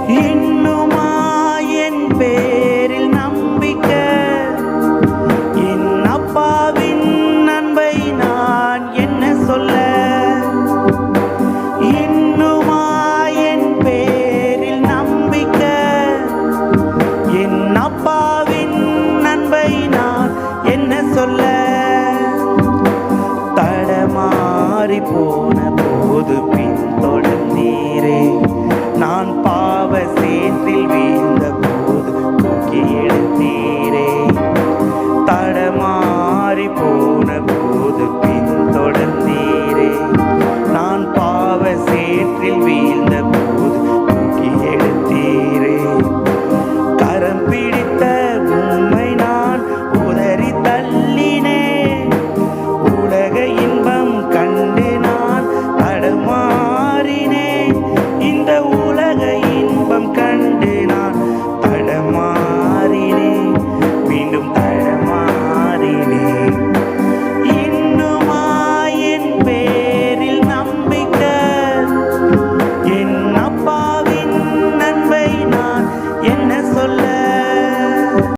இன்னுமா என் பேரில் நம்பிக்கை? என் அப்பாவின் அன்பை நான் என்ன சொல்ல? இன்னுமா என் பேரில் நம்பிக்கை? என் அப்பாவின் அன்பை நான் என்ன சொல்ல? தடமாறி போன போது பின்தொடர்ந்தீரே, நான் பாவ சேற்றில் வீழ்ந்த போது தூக்கி எடுத்தீரே. தடமாறி போன போது பின்தொடர்ந்தீரே, நான் பாவ சேற்றில் வீழ்ந்த